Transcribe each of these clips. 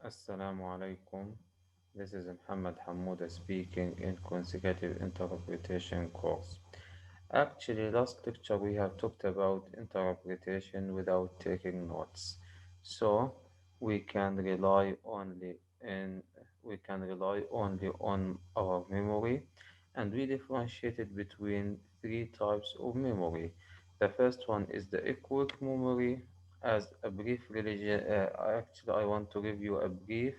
Assalamu alaikum. This is Muhammad Hamouda speaking in consecutive interpretation course. Actually, last lecture we have talked about interpretation without taking notes. So we can rely only in we can rely only on our memory, and we differentiated between three types of memory. The first one is the equivalent memory. As a brief religion, actually, I want to give you a brief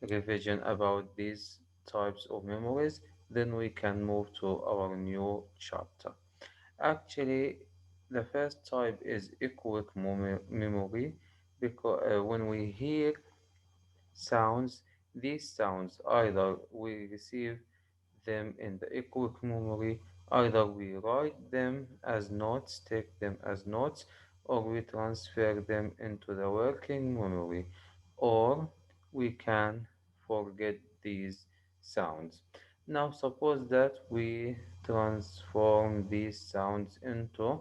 revision about these types of memories. Then we can move to our new chapter. Actually, the first type is echoic memory because when we hear sounds, these sounds either we receive them in the echoic memory, either we write them as notes, take them as notes, or we transfer them into the working memory, or we can forget these sounds. Now, suppose that we transform these sounds into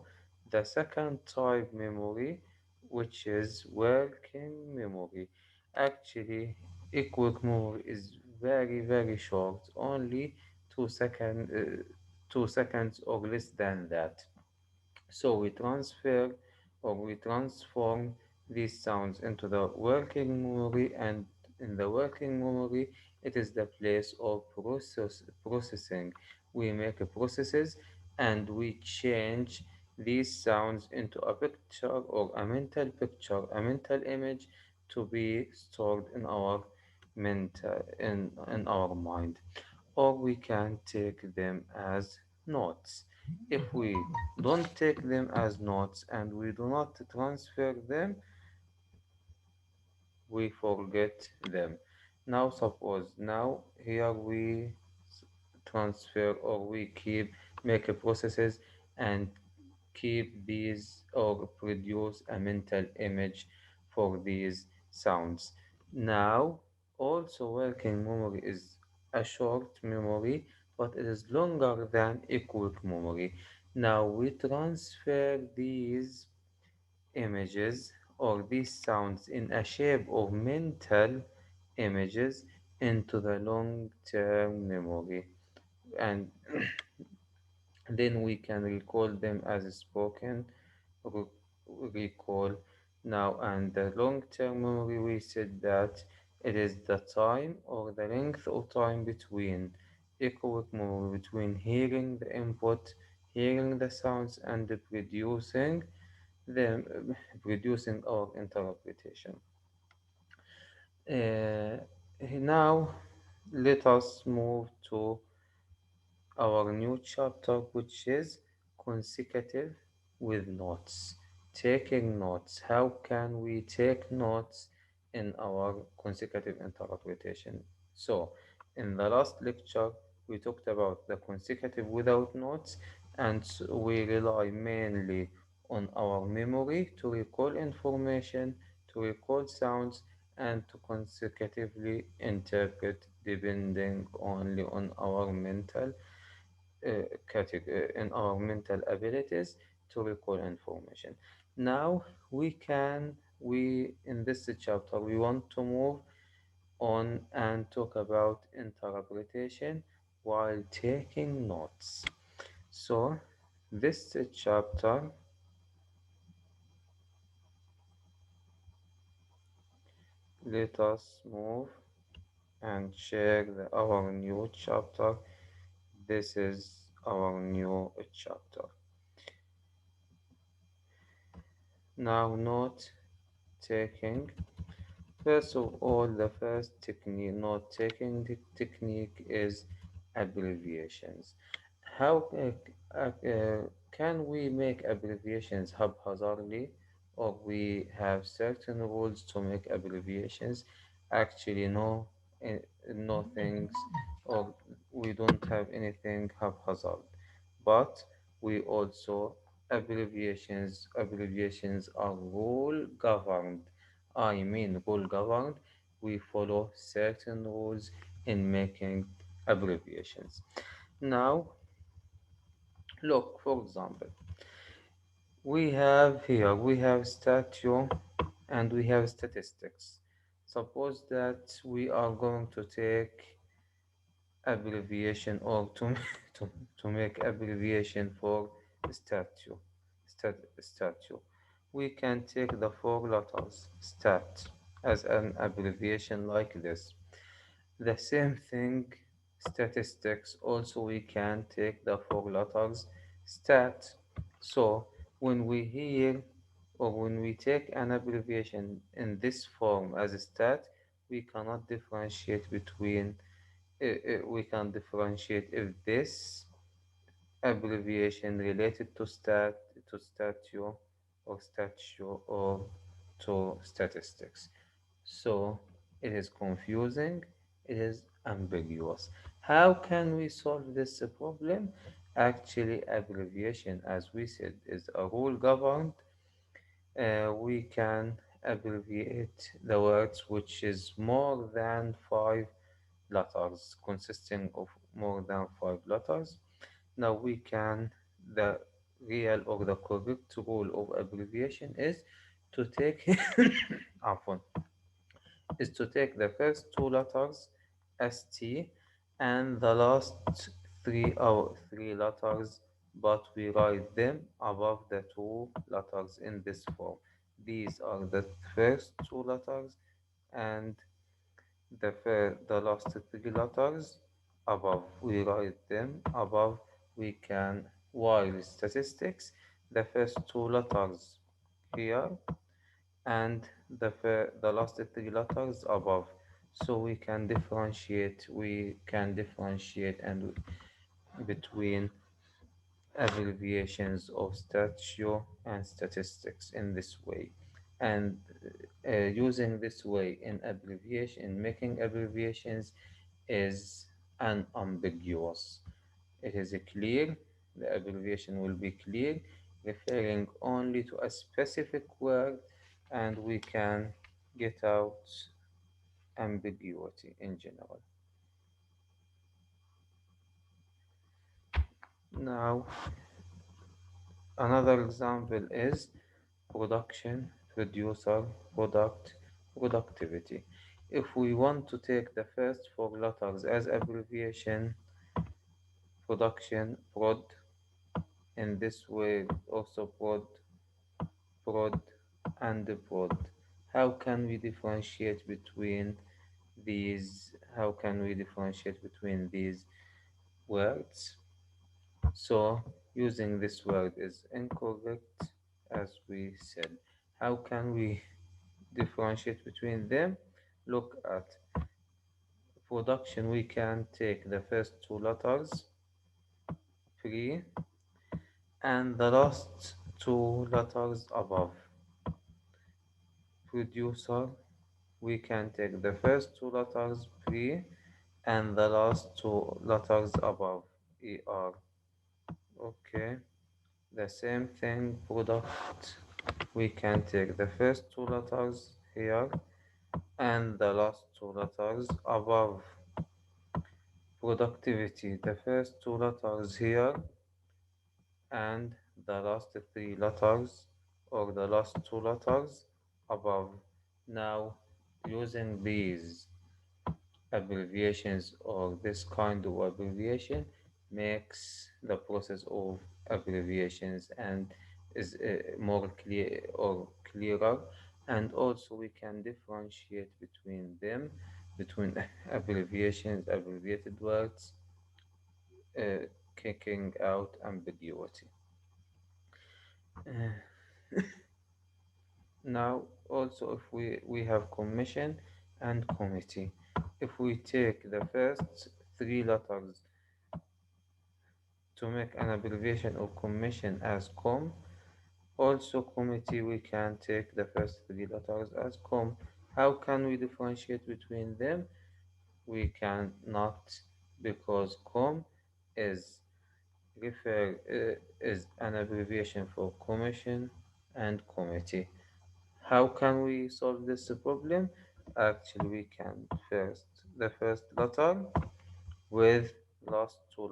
the second type memory, which is working memory. Actually, equivalent memory is very short, only 2 seconds or less than that. So we transfer or we transform these sounds into the working memory, and in the working memory, it is the place of processing. We make a processes and we change these sounds into a picture or a mental picture, a mental image to be stored in our in our mind, or we can take them as notes. If we don't take them as notes and we do not transfer them, we forget them. Now, suppose now here we transfer or we keep make a processes and keep these or produce a mental image for these sounds. Now, also working memory is a short memory, but it is longer than equivalent memory. Now we transfer these images or these sounds in a shape of mental images into the long-term memory, and then we can recall them as spoken re- recall. Now, and the long-term memory, we said that it is the time or the length of time between echoic memory, between hearing the input, hearing the sounds, and producing them, producing our interpretation. Uh, Now, let us move to our new chapter, which is consecutive with notes. Taking notes. How can we take notes in our consecutive interpretation? So, in the last lecture, we talked about the consecutive without notes, and we rely mainly on our memory to recall information, to recall sounds, and to consecutively interpret depending only on our mental category in our mental abilities to recall information. Now we in this chapter we want to move on and talk about interpretation while taking notes. So this chapter, let us move and share our new chapter. This is our new chapter. Now note taking. First of all, the first technique, note taking technique is abbreviations. How can we make abbreviations haphazardly, or we have certain rules to make abbreviations? Actually, no, no things, or we don't have anything haphazard, but we also abbreviations are rule governed. I mean, rule governed. We follow certain rules in making abbreviations. Now, look, for example, we have here we have statue and we have statistics. Suppose that we are going to take abbreviation or to, to make abbreviation for statue, statue. We can take the four letters stat as an abbreviation like this. The same thing, statistics, also we can take the four letters stat. So when we hear or when we take an abbreviation in this form as a stat, we cannot differentiate between we can differentiate if this abbreviation related to statue or statue or to statistics. So it is confusing, it is ambiguous. How can we solve this problem? Actually, abbreviation, as we said, is a rule governed. We can abbreviate the words which is more than five letters, consisting of more than five letters. Now we can, the real or the correct rule of abbreviation is to take عفوا, is to take the first two letters ST and the last three letters, but we write them above the two letters in this form. These are the first two letters and the last three letters above. We write them above. We can, while statistics, the first two letters here and the last three letters above. So we can differentiate and between abbreviations of statue and statistics in this way. And using this way in abbreviation, in making abbreviations is unambiguous. It is clear, the abbreviation will be clear, referring only to a specific word, and we can get out ambiguity in general. Now, another example is production, producer, product, productivity. If we want to take the first four letters as abbreviation, production, prod, in this way also prod, and prod. How can we differentiate between these? How can we differentiate between these words? So using this word is incorrect, as we said. How can we differentiate between them? Look at production. We can take the first two letters pre and the last two letters above. Producer, we can take the first two letters pre and the last two letters above er. Okay, the same thing, product, we can take the first two letters here and the last two letters above. Productivity, the first two letters here and the last three letters or the last two letters above. Now, using these abbreviations or this kind of abbreviation makes the process of abbreviations and is more clear or clearer, and also we can differentiate between them, between abbreviations, abbreviated words, kicking out ambiguity. Now, also, if we have commission and committee, if we take the first three letters to make an abbreviation of commission as com, also committee we can take the first three letters as com. How can we differentiate between them? We cannot, because com is is an abbreviation for commission and committee. How can we solve this problem? Actually, we can first the first letter with last two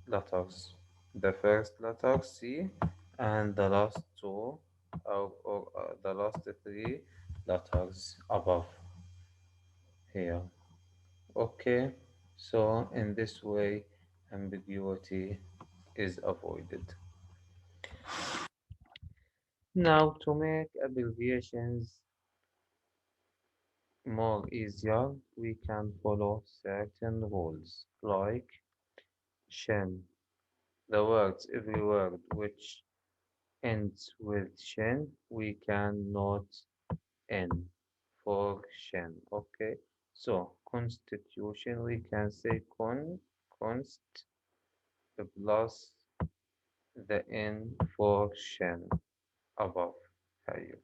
letters. The first letter C and the last two or the last three letters above here. Okay, so in this way, ambiguity is avoided. Now, to make abbreviations more easier, we can follow certain rules, like shin. The words, every word which ends with shin, we can note N for shin. Okay, so constitution, we can say const plus the N for shin above here.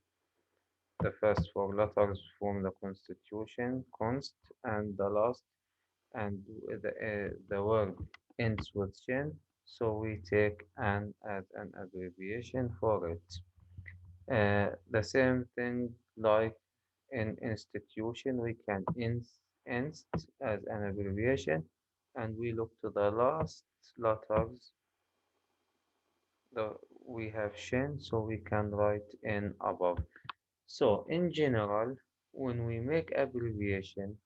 The first four letters form the constitution, const, and the last, and the word ends with shin, so we take an as an abbreviation for it. The same thing like in institution, we can inst as an abbreviation, and we look to the last letters. The, we have shin, so we can write in above. So in general, when we make abbreviation,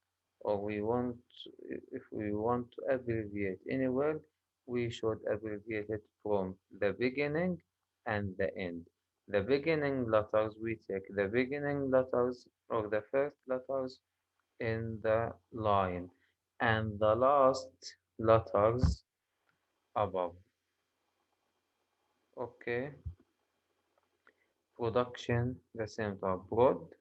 or we want, if we want to abbreviate any word, we should abbreviate it from the beginning and the end. The beginning letters, we take the beginning letters or the first letters in the line, and the last letters above. Okay, production, the same type, broad,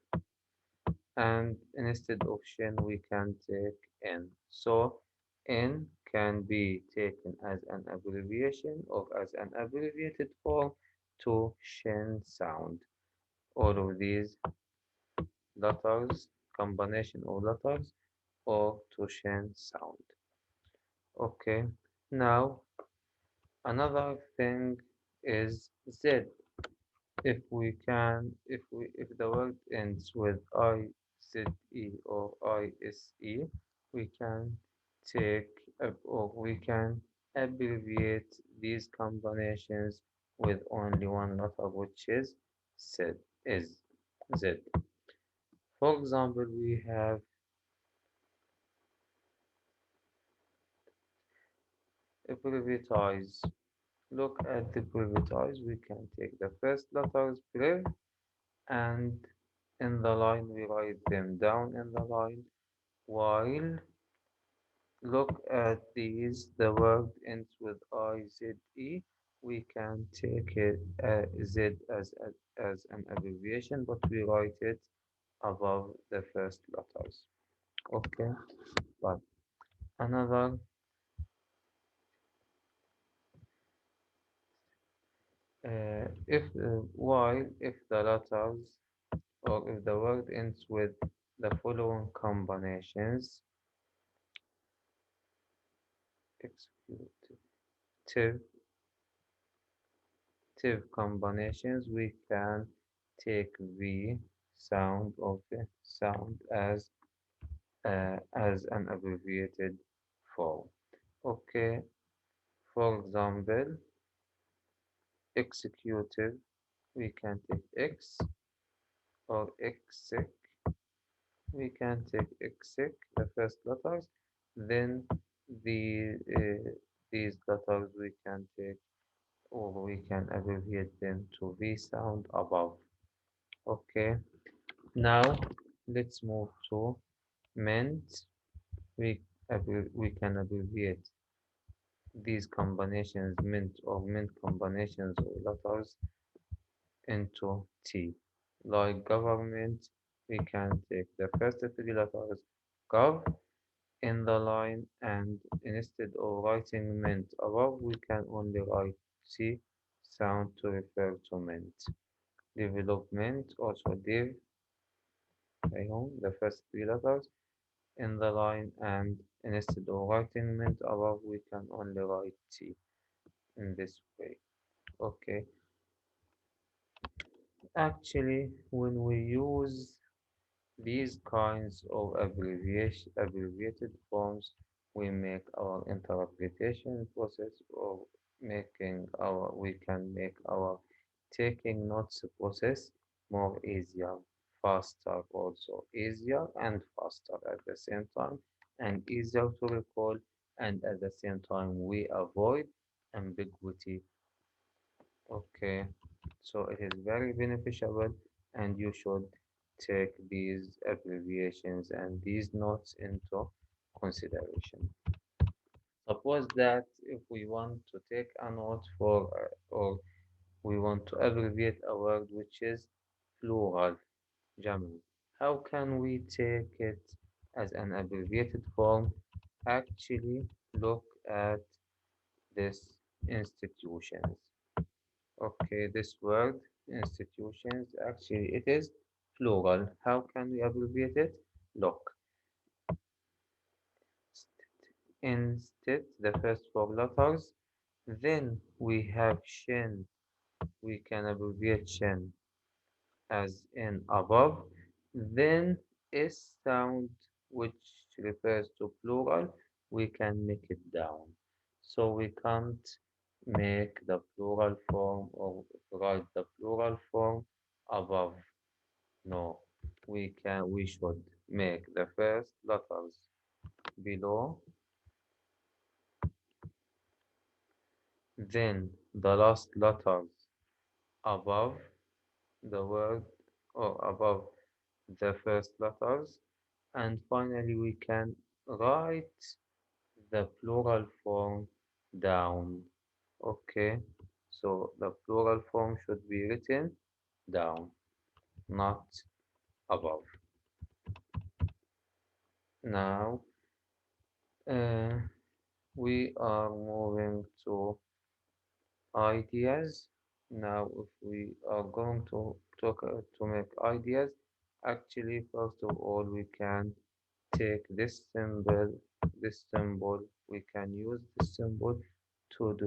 and instead of shin we can take n. So n can be taken as an abbreviation or as an abbreviated form to shin sound. All of these letters, combination of letters, or to shin sound. Okay, now another thing is z. If the word ends with IZE or ISE, we can take or we can abbreviate these combinations with only one letter, which is Z. Is Z. For example, we have privatize. Look at the privatize. We can take the first letters priv, and in the line we write them down in the line, while look at these, the word ends with IZE. We can take it Z as an abbreviation, but we write it above the first letters. Okay, but another, while if the letters or if the word ends with the following combinations, executive combinations, we can take the sound of the sound as an abbreviated form. Okay, for example, executive, we can take X or exec. We can take exec, the first letters, then these letters we can take or we can abbreviate them to V sound above. Okay, now let's move to mint. We can abbreviate these combinations, mint combinations of letters into T. Like government, we can take the first three letters gov in the line, and instead of writing mint above, we can only write T sound to refer to mint. Development, also div, the first three letters in the line, and instead of writing mint above, we can only write T in this way. Okay, actually, when we use these kinds of abbreviated forms, we make our interpretation process or we can make our taking notes process more easier. faster, also easier and faster at the same time, and easier to recall, and at the same time we avoid ambiguity. Okay, so it is very beneficial, and you should take these abbreviations and these notes into consideration. Suppose that if we want to take a note for or we want to abbreviate a word which is plural, Jamil. How can we take it as an abbreviated form? Actually, look at this institutions. Okay, this word institutions, actually it is plural. How can we abbreviate it? Look, instead the first four letters, then we have shin. We can abbreviate shin as in above, then S sound which refers to plural, we can make it down. So we can't make the plural form or write the plural form above. No, we should make the first letters below, then the last letters above the word or above the first letters, and finally we can write the plural form down. Okay, so the plural form should be written down, not above. Now uh, we are moving to ideas. Now, if we are going to talk to make ideas, actually, first of all, we can take this symbol, we can use this symbol to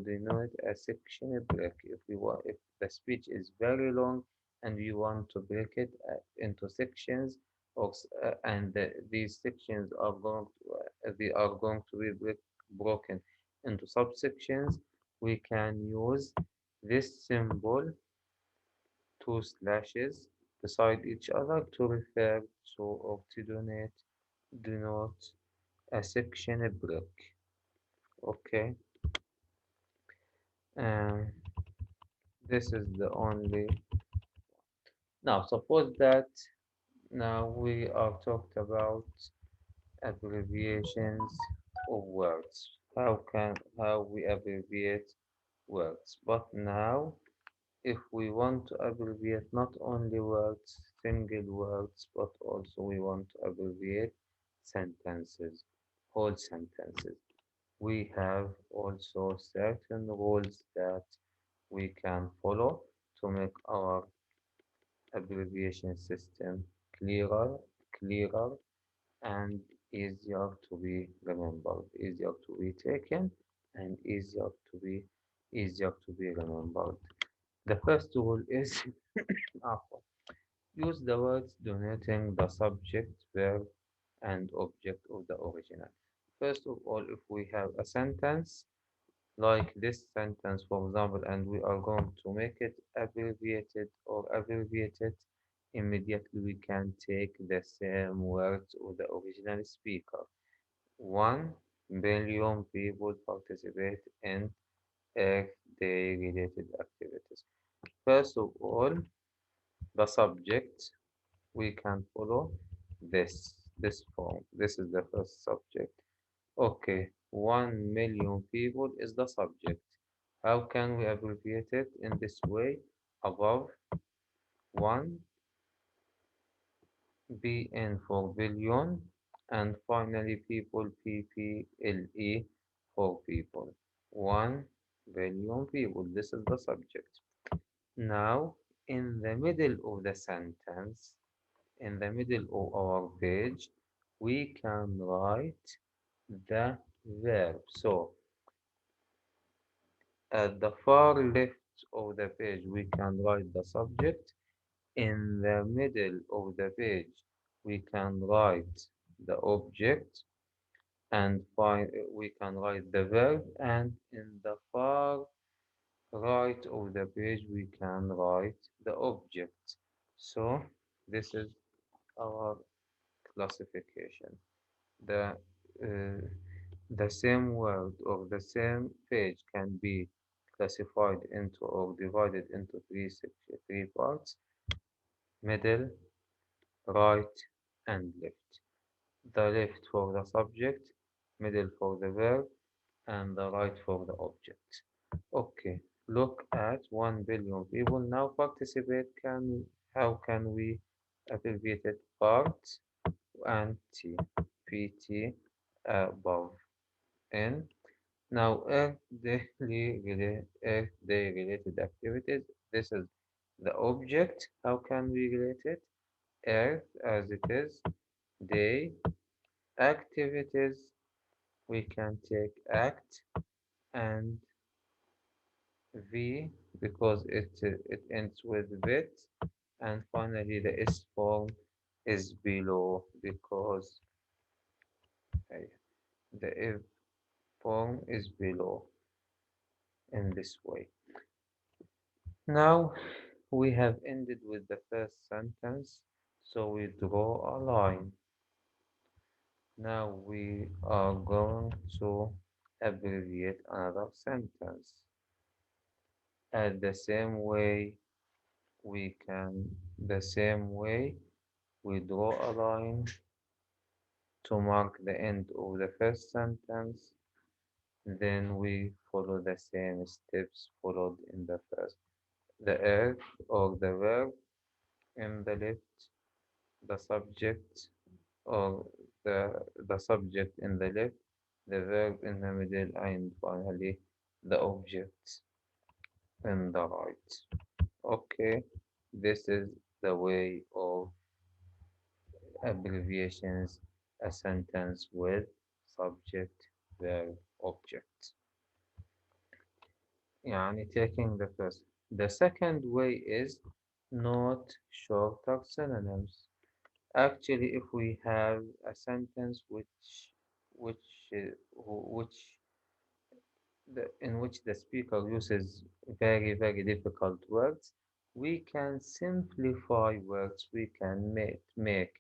denote a section break. If we want, if the speech is very long and we want to break it into sections, and these sections are they are going to be broken into subsections, we can use this symbol, two slashes beside each other to refer to or to denote a section break. Okay, and this is the only. Now, suppose that now we are talked about abbreviations of words. How we abbreviate words? But now, if we want to abbreviate not only words, single words, but also we want to abbreviate sentences, whole sentences, we have also certain rules that we can follow to make our abbreviation system clearer, and easier to be remembered, easier to be taken, and easier to be remembered. The first rule is use the words denoting the subject, verb, and object of the original. First of all, if we have a sentence like this sentence, for example, and we are going to make it abbreviated, immediately we can take the same words of the original speaker. 1 billion people participate in Earth Day related activities. First of all, the subject, we can follow this form. This is the first subject. Okay, 1 million people is the subject. How can we abbreviate it in this way? Above 1, BN for billion, and finally people, PPLE for people. 1 billion people. This is the subject. Now, in the middle of the sentence, in the middle of our page, we can write the verb. So, at the far left of the page, we can write the subject. In the middle of the page, we can write the object, and we can write the verb, and in the far right of the page, we can write the object. So, This is our classification. The uh, the same word or the same page can be classified into or divided into three parts: middle, right, and left. The left for the subject, middle for the verb, and the right for the object. Okay, look at 1 billion people now participate. How can we abbreviate it? Part and T, PT above N. Now, Earth Day related activities. This is the object. How can we relate it? Earth as it is, day, activities. We can take act and V because it ends with bit, and finally the S form is below because uh, the F form is below in this way. Now we have ended with the first sentence, so we draw a line. Now we are going to abbreviate another sentence. At the same way the same way we draw a line to mark the end of the first sentence, then we follow the same steps followed in the first. The earth or the verb in the left, the subject or the subject in the left, the verb in the middle, and finally the object in the right. Okay, this is the way of abbreviations a sentence with subject, verb, object. يعني taking the first. The second way is not shorter synonyms. Actually, if we have a sentence which which in which the speaker uses very difficult words, we can simplify words. We can make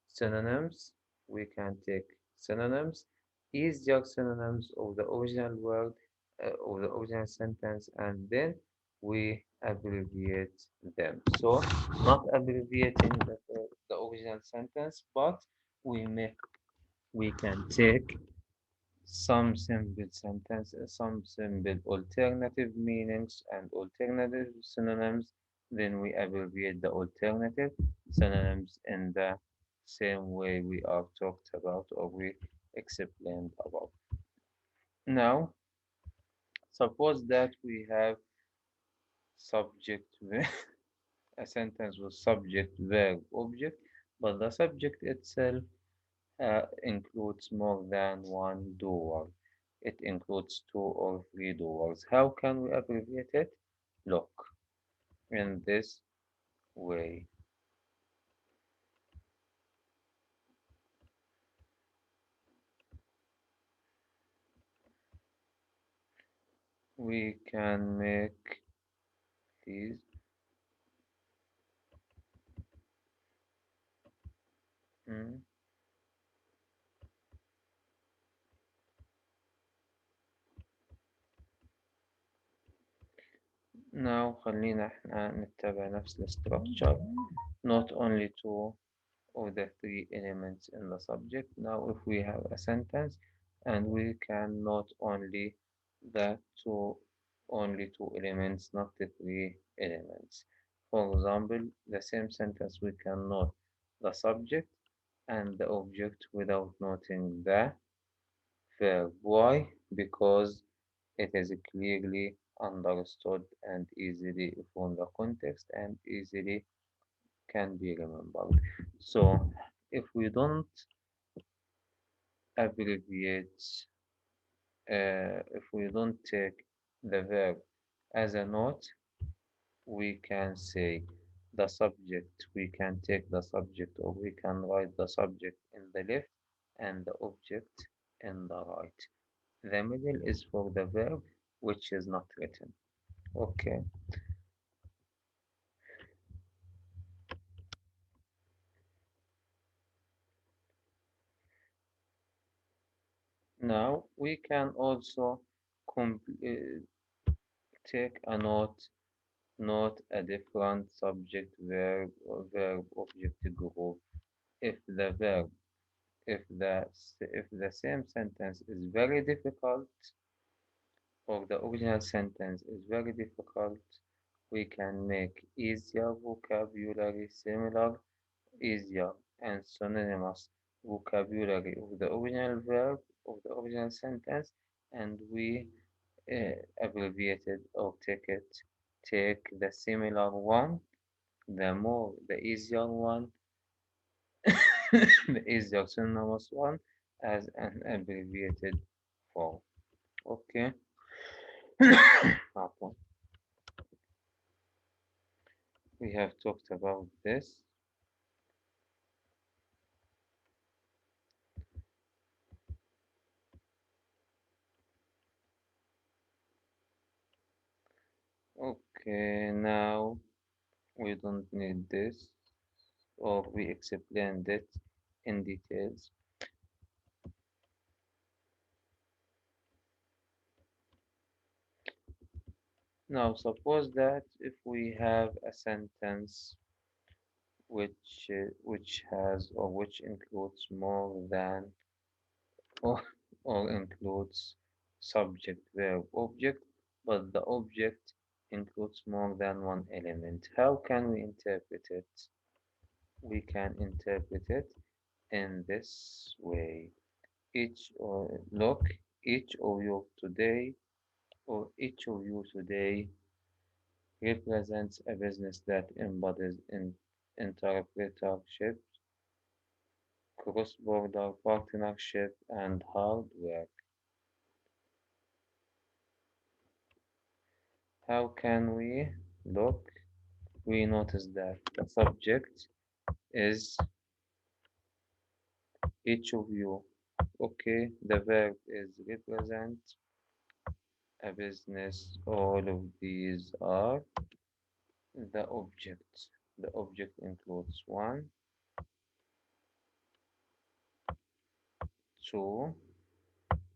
synonyms. We can take synonyms, easier synonyms of the original word, of the original sentence, and then we abbreviate them. So, not abbreviating the original sentence, but we can take some simple sentences, some simple alternative meanings and alternative synonyms. Then we abbreviate the alternative synonyms in the same way we are talked about or we explained about. Now, suppose that we have subject a sentence with subject, verb, object, but the subject itself includes more than one doer. It includes two or three doers. How can we abbreviate it? Look, in this way, we can make these. mm, Now خلينا احنا نتبع نفس الستراكشر. Not only two of the three elements in the subject. Now, if we have a sentence and we can not only the only two elements, not the three elements. For example, the same sentence we can note the subject and the object without noting the verb. Why? Because it is clearly understood and easily from the context and easily can be remembered. So if we don't abbreviate, if we don't take the verb as a note, we can say the subject, we can take the subject or we can write the subject in the left and the object in the right. The middle is for the verb which is not written. Okay. Now we can also take a note a different subject verb or verb object group if the verb if the same sentence is very difficult or the original sentence is very difficult, we can make easier vocabulary similar, easier and synonymous vocabulary of the original verb of the original sentence, and we abbreviated or take the similar one, the easier one, the easier synonymous one as an abbreviated form. Okay. عفواً. We have talked about this. Okay, now we don't need this, or we explained it in details. Now, suppose that if we have a sentence which has or which includes more than or, or includes subject, verb, object, but the object includes more than one element. How can we interpret it? We can interpret it in this way. Look, each of you today each of you today represents a business that embodies entrepreneurship, cross-border partnership, and hard work. How can we look? We notice that the subject is each of you. Okay, the verb is represent a business. All of these are the object. The object includes one, two,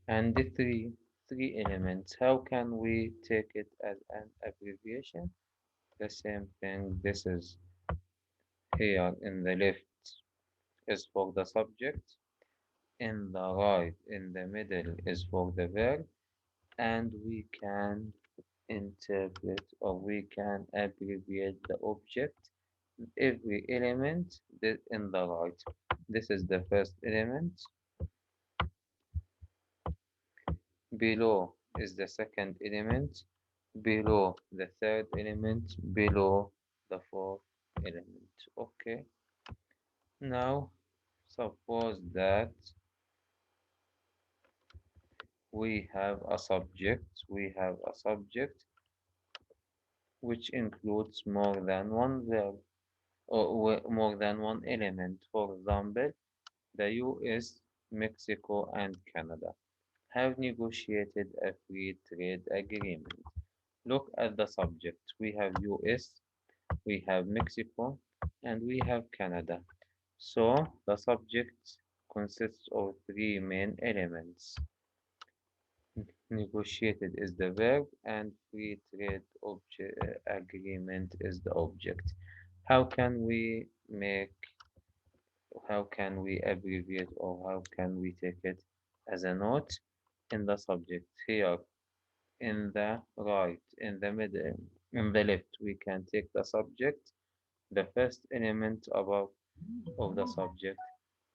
and the three elements. How can we take it as an abbreviation? The same thing. This is here in the left is for the subject, in the right, in the middle is for the verb, and we can interpret or we can abbreviate the object every element in the right. This is the first element. Below is the second element. Below the third element. Below the fourth element. Okay. Now, suppose that we have a subject. We have a subject which includes more than one verb or more than one element. For example, the US, Mexico, and Canada have negotiated a free trade agreement. Look at the subject. We have US, we have Mexico, and we have Canada. So the subject consists of three main elements. Negotiated is the verb, and free trade agreement is the object. How can we make, how can we abbreviate, or how can we take it as a note in the subject? Here, in the right, in the middle, in the left, we can take the subject, the first element above of the subject.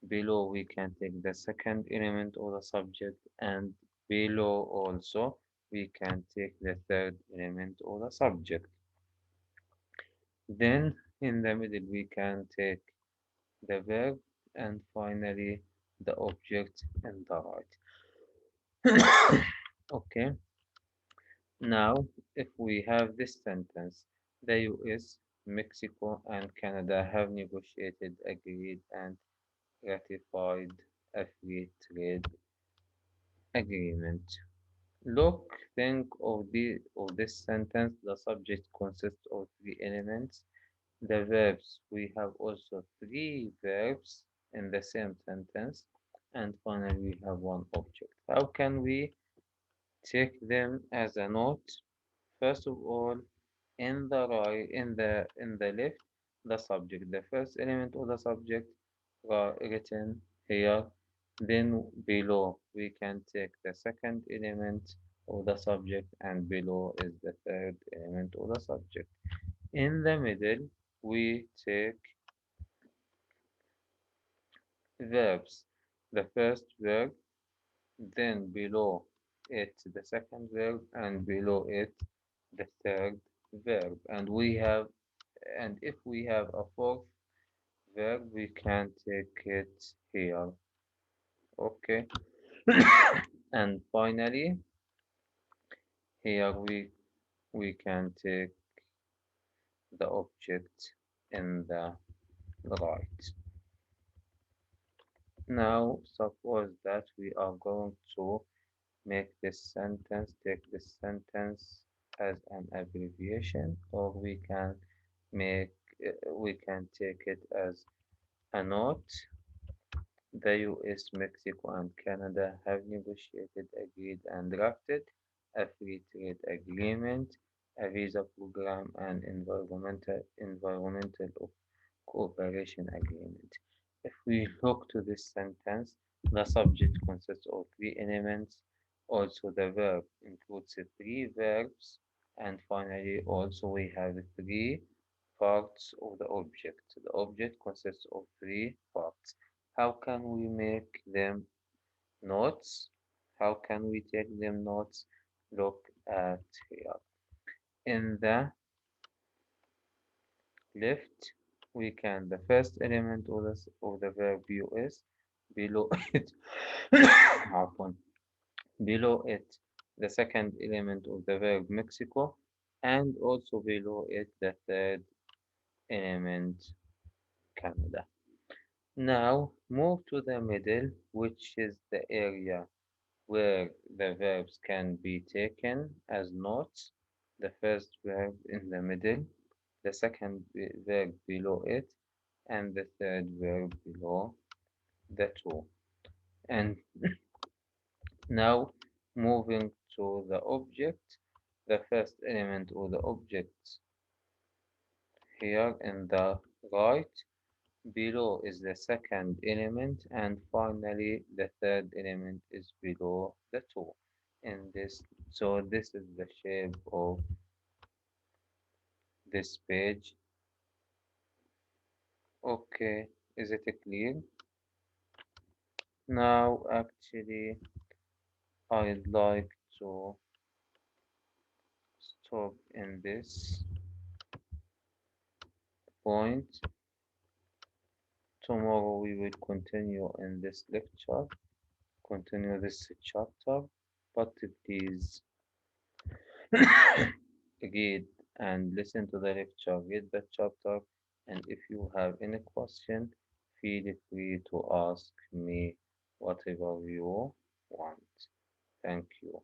Below, we can take the second element of the subject, and below also, we can take the third element of the subject. Then, in the middle, we can take the verb, and finally, the object in the right. Okay, now, if we have this sentence, the US, Mexico, and Canada have negotiated, agreed, and ratified a free trade agreement. Look, think of this sentence. The subject consists of three elements. The verbs, we have also three verbs in the same sentence. and finally we have one object. How can we take them as a note? First of all, in the right, in the left, the subject, the first element of the subject written here. Then below we can take the second element of the subject, and below is the third element of the subject. In the middle, we take verbs. The first verb, then below it the second verb, and below it the third verb. And if we have a fourth verb, we can take it here. Okay. And finally, here we can take the object in the right. Now, suppose that we are going to make this sentence, take this sentence as an abbreviation, or we can take it as a note. The US, Mexico, and Canada have negotiated, agreed, and drafted a free trade agreement, a visa program, and environmental cooperation agreement. If we look to this sentence, the subject consists of three elements. Also, the verb includes three verbs, and finally, also we have three parts of the object. The object consists of three parts. How can we make them notes? How can we take them notes? Look at here. In the left, we can the first element of the verb us, below it, عفواً, below it the second element of the verb Mexico, and also below it the third element Canada. Now move to the middle, which is the area where the verbs can be taken as notes. The first verb in the middle, the second verb below it, and the third verb below the two. And now moving to the object, the first element of the object here in the right, below is the second element, and finally the third element is below the two. In this, so this is the shape of this page. Okay, is it clear? Now, actually, I'd like to stop in this point. Tomorrow we will continue in this lecture, continue this chapter, but please read and listen to the lecture, read the chapter, and if you have any question, feel free to ask me whatever you want. Thank you.